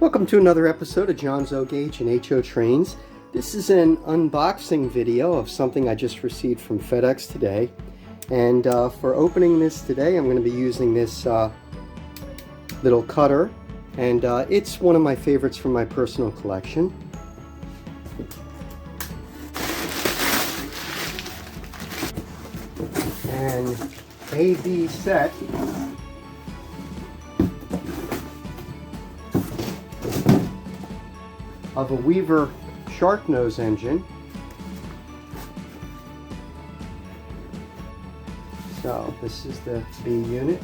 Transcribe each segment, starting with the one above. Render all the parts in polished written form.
Welcome to another episode of John's O Gauge and HO Trains. This is an unboxing video of something I just received from FedEx today. And for opening this today, I'm going to be using this little cutter. And it's one of my favorites from my personal collection. An A-B set of a Weaver Sharknose engine. So this is the B unit.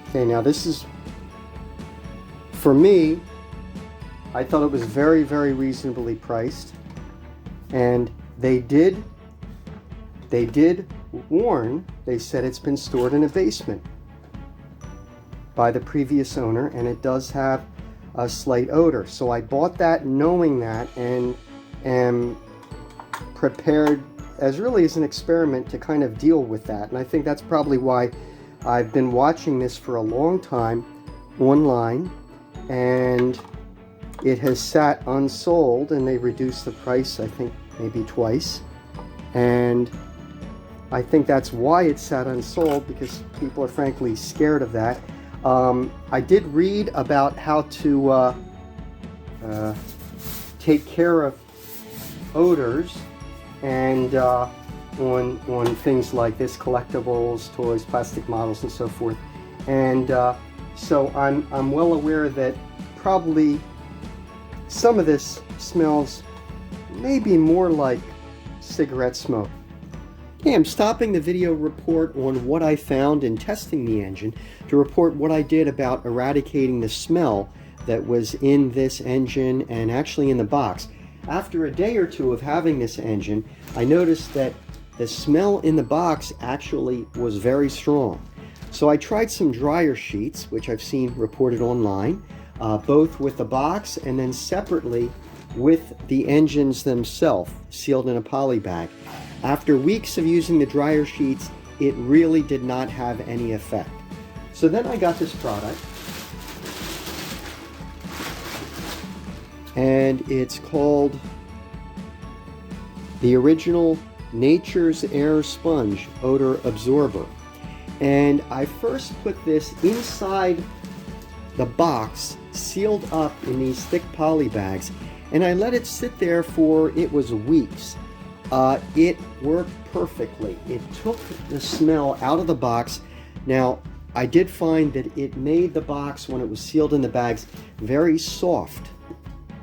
Okay, now this is, for me, I thought it was very, very reasonably priced, and they did warn. They said it's been stored in a basement by the previous owner, and it does have a slight odor. So I bought that knowing that, and am prepared as an experiment to kind of deal with that. And I think that's probably why I've been watching this for a long time online, and it has sat unsold, and they reduced the price, I think maybe twice. And I think that's why it sat unsold, because people are frankly scared of that. I did read about how to take care of odors and on things like this, collectibles, toys, plastic models, and so forth. And so I'm well aware that probably some of this smells maybe more like cigarette smoke. Okay, I'm stopping the video report on what I found in testing the engine to report what I did about eradicating the smell that was in this engine and actually in the box. After a day or two of having this engine, I noticed that the smell in the box actually was very strong. So I tried some dryer sheets, which I've seen reported online, both with the box and then separately with the engines themselves, sealed in a poly bag. After weeks of using the dryer sheets, it really did not have any effect. So then I got this product, and it's called the original Nature's Air Sponge Odor Absorber. And I first put this inside the box, sealed up in these thick poly bags, and I let it sit there for, it was weeks. It worked perfectly. It took the smell out of the box. Now, I did find that it made the box, when it was sealed in the bags, very soft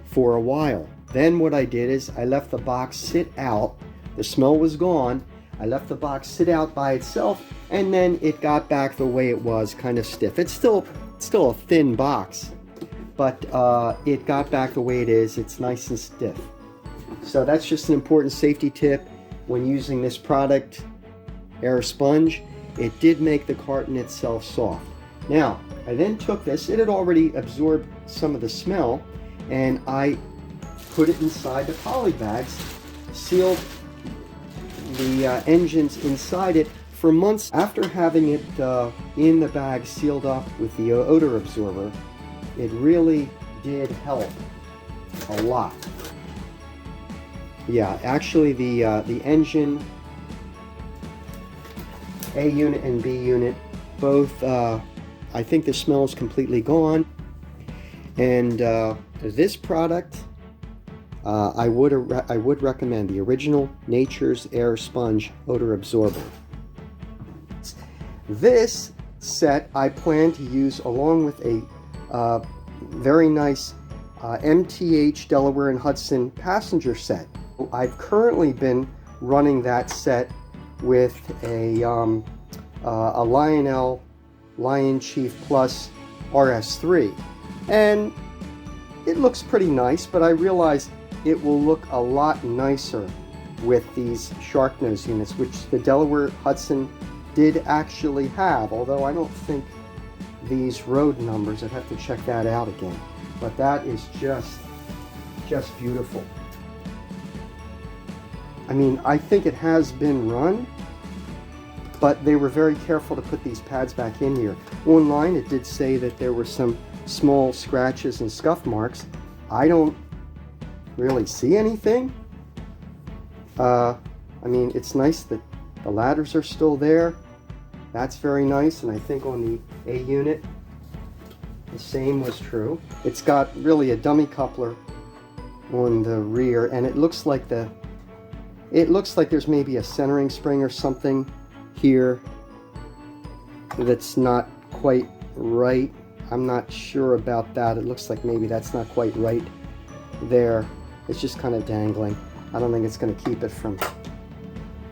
for a while. Then what I did is I left the box sit out. The smell was gone. I left the box sit out by itself, and then it got back the way it was, kind of stiff. It's still a thin box, but it got back the way it is. It's nice and stiff. So that's just an important safety tip when using this product, Air Sponge. It did make the carton itself soft. Now, I then took this, it had already absorbed some of the smell, and I put it inside the poly bags, sealed the engines inside it for months. After having it in the bag sealed up with the odor absorber, it really did help a lot. Yeah, actually the engine, A unit and B unit, both, I think the smell is completely gone. And this product, I would recommend the original Nature's Air Sponge Odor Absorber. This set I plan to use along with a very nice MTH Delaware and Hudson passenger set. I've currently been running that set with a Lionel Lion Chief Plus RS3, and it looks pretty nice, but I realize it will look a lot nicer with these Sharknose units, which the Delaware Hudson did actually have, although I don't think these road numbers, I'd have to check that out again. But that is just beautiful. I mean, I think it has been run, but they were very careful to put these pads back in here. Online, it did say that there were some small scratches and scuff marks. I don't really see anything. I mean, it's nice that the ladders are still there. That's very nice, and I think on the A unit, the same was true. It's got really a dummy coupler on the rear, and it looks like there's maybe a centering spring or something here that's not quite right. I'm not sure about that. It looks like maybe that's not quite right there. It's just kind of dangling. I don't think it's going to keep it from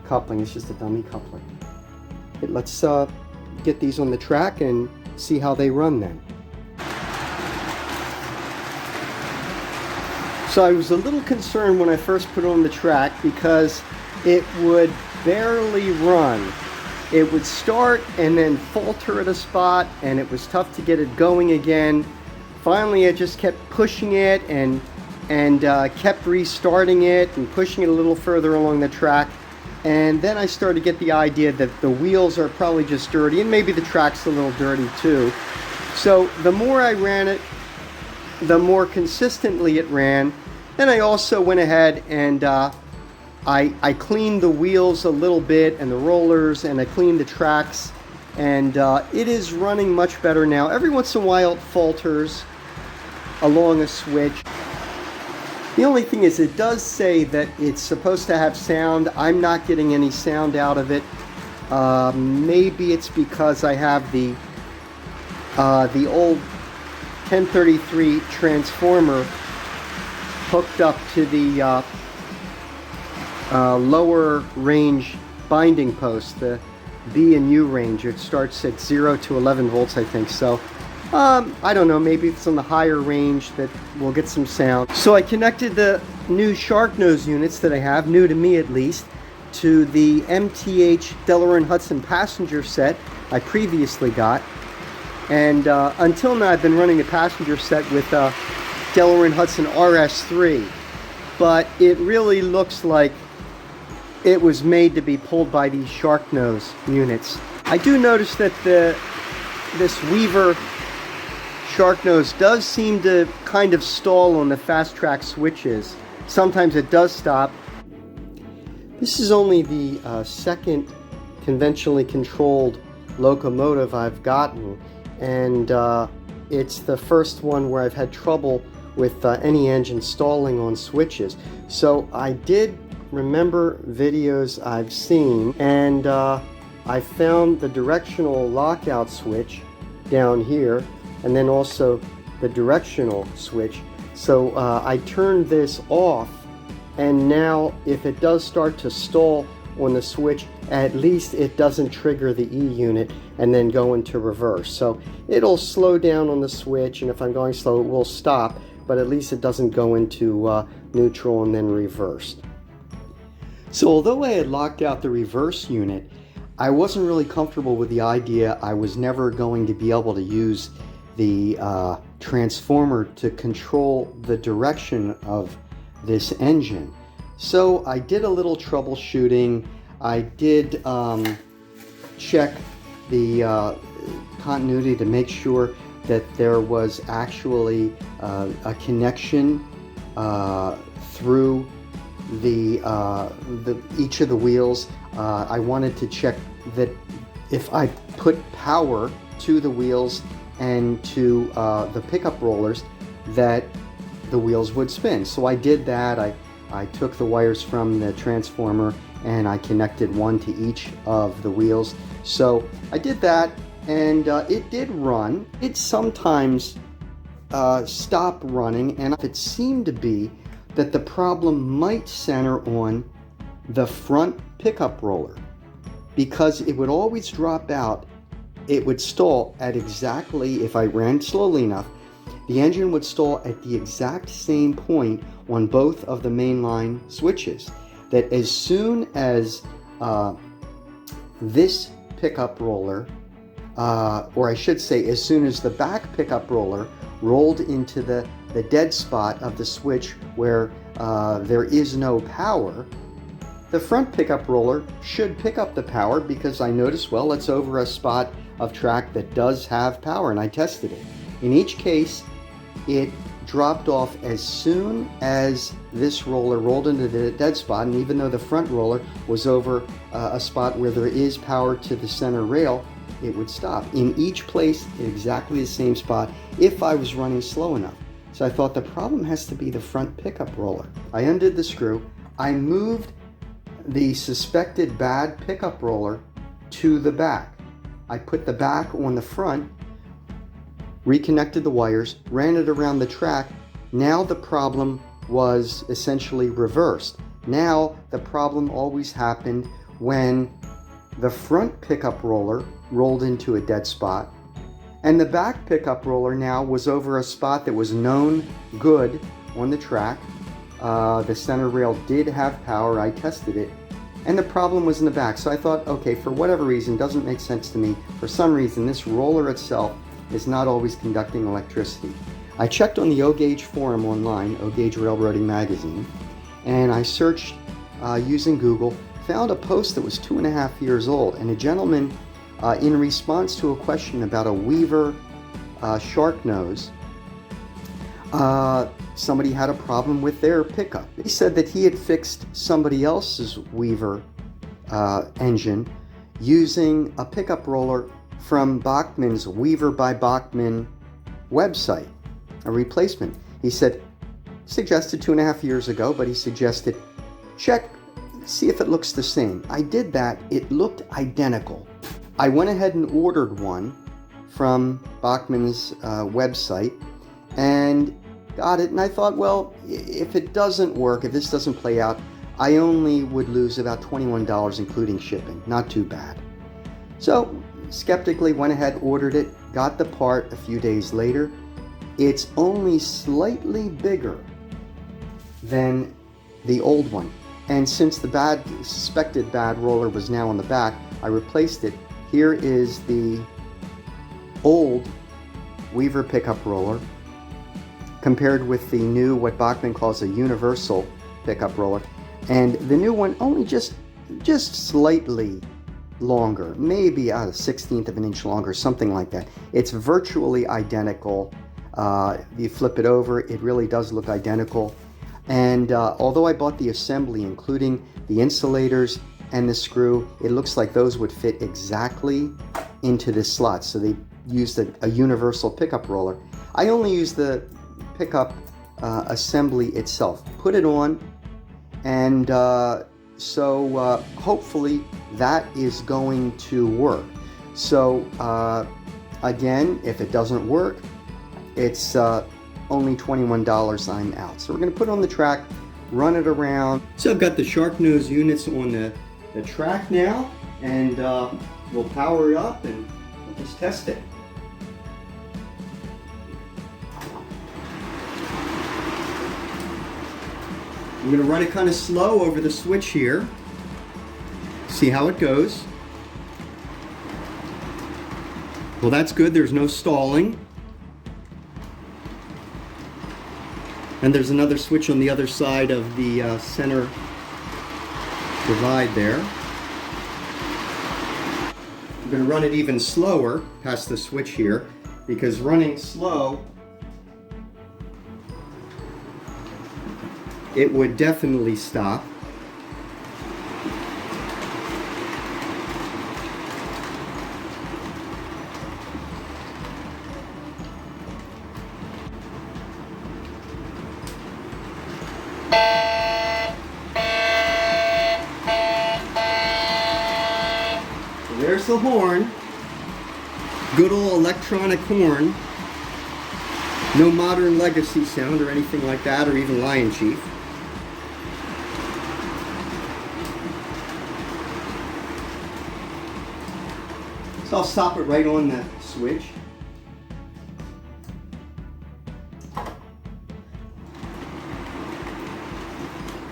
coupling. It's just a dummy coupler. Let's get these on the track and see how they run then. So I was a little concerned when I first put it on the track because it would barely run. It would start and then falter at a spot, and it was tough to get it going again. Finally, I just kept pushing it and kept restarting it and pushing it a little further along the track. And then I started to get the idea that the wheels are probably just dirty, and maybe the track's a little dirty too. So the more I ran it, the more consistently it ran. Then I also went ahead and I cleaned the wheels a little bit and the rollers, and I cleaned the tracks, and it is running much better now. Every once in a while it falters along a switch. The only thing is, it does say that it's supposed to have sound. I'm not getting any sound out of it. Maybe it's because I have the old 1033 transformer hooked up to the lower range binding post, the B and U range. It starts at 0 to 11 volts, I think. So I don't know, maybe it's on the higher range that we'll get some sound. So I connected the new Sharknose units that I have, new to me at least, to the MTH Delaware Hudson passenger set I previously got. And until now I've been running the passenger set with Delaware Hudson RS3. But it really looks like it was made to be pulled by these Sharknose units. I do notice that this Weaver Sharknose does seem to kind of stall on the fast track switches. Sometimes it does stop. This is only the second conventionally controlled locomotive I've gotten, and it's the first one where I've had trouble with any engine stalling on switches. So I did remember videos I've seen, and I found the directional lockout switch down here, and then also the directional switch. So I turned this off, and now if it does start to stall on the switch, at least it doesn't trigger the E unit and then go into reverse. So it'll slow down on the switch, and if I'm going slow it will stop, but at least it doesn't go into neutral and then reversed. So although I had locked out the reverse unit, I wasn't really comfortable with the idea I was never going to be able to use the transformer to control the direction of this engine. So I did a little troubleshooting. I did check the continuity to make sure that there was actually a connection through each of the wheels. I wanted to check that if I put power to the wheels and to the pickup rollers, that the wheels would spin. So I did that. I took the wires from the transformer and I connected one to each of the wheels. So I did that, and it did run. It sometimes stopped running, and it seemed to be that the problem might center on the front pickup roller, because it would always drop out. It would stall at exactly, if I ran slowly enough, the engine would stall at the exact same point on both of the mainline switches. That as soon as this pickup roller, or I should say as soon as the back pickup roller rolled into the dead spot of the switch where there is no power, the front pickup roller should pick up the power because I noticed, well, it's over a spot of track that does have power, and I tested it. In each case, it dropped off as soon as this roller rolled into the dead spot, and even though the front roller was over a spot where there is power to the center rail, it would stop. In each place, at exactly the same spot, if I was running slow enough. So I thought the problem has to be the front pickup roller. I undid the screw. I moved the suspected bad pickup roller to the back. I put the back on the front, reconnected the wires, ran it around the track. Now the problem was essentially reversed. Now the problem always happened when the front pickup roller rolled into a dead spot, and the back pickup roller now was over a spot that was known good on the track. The center rail did have power, I tested it, and the problem was in the back. So I thought, okay, for whatever reason, doesn't make sense to me. For some reason, this roller itself is not always conducting electricity. I checked on the O-Gauge forum online, O-Gauge Railroading Magazine, and I searched using Google, found a post that was 2.5 years old, and a gentleman, in response to a question about a Weaver Sharknose, somebody had a problem with their pickup. He said that he had fixed somebody else's Weaver engine using a pickup roller from Bachmann's Weaver by Bachmann website, a replacement. He said, suggested 2.5 years ago, but he suggested, check, see if it looks the same. I did that, it looked identical. I went ahead and ordered one from Bachmann's website and got it, and I thought, well, if it doesn't work, if this doesn't play out, I only would lose about $21 including shipping. Not too bad. So skeptically went ahead, ordered it, got the part a few days later. It's only slightly bigger than the old one, and since the suspected bad roller was now on the back, I replaced it. Here is the old Weaver pickup roller compared with the new, what Bachmann calls a universal pickup roller, and the new one only just slightly longer, maybe a 1/16 of an inch longer, something like that. It's virtually identical. You flip it over, it really does look identical. And although I bought the assembly, including the insulators and the screw, it looks like those would fit exactly into this slot. So they used a universal pickup roller. I only used the pickup assembly itself. Put it on, and so hopefully that is going to work. So again, if it doesn't work, it's only $21, I'm out. So we're going to put it on the track, run it around. So I've got the Sharknose units on the track now, and we'll power it up and we'll just test it. I'm going to run it kind of slow over the switch here. See how it goes. Well, that's good. There's no stalling. And there's another switch on the other side of the center divide there. I'm going to run it even slower past the switch here, because running slow, it would definitely stop. There's the horn. Good old electronic horn. No modern legacy sound or anything like that, or even Lion Chief. So I'll stop it right on the switch.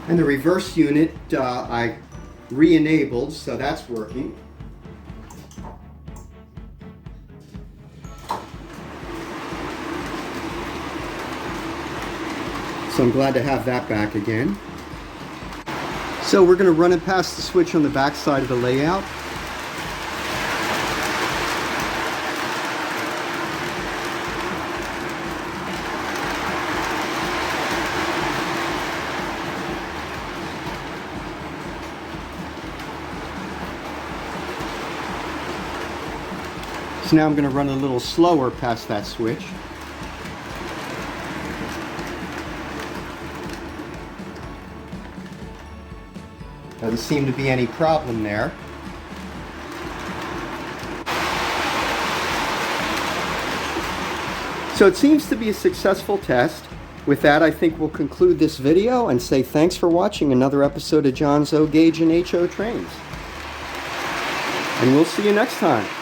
And the reverse unit I re-enabled, so that's working. So I'm glad to have that back again. So we're going to run it past the switch on the back side of the layout. So now I'm going to run a little slower past that switch. Doesn't seem to be any problem there. So it seems to be a successful test. With that, I think we'll conclude this video and say thanks for watching another episode of John's O Gauge and HO Trains. And we'll see you next time.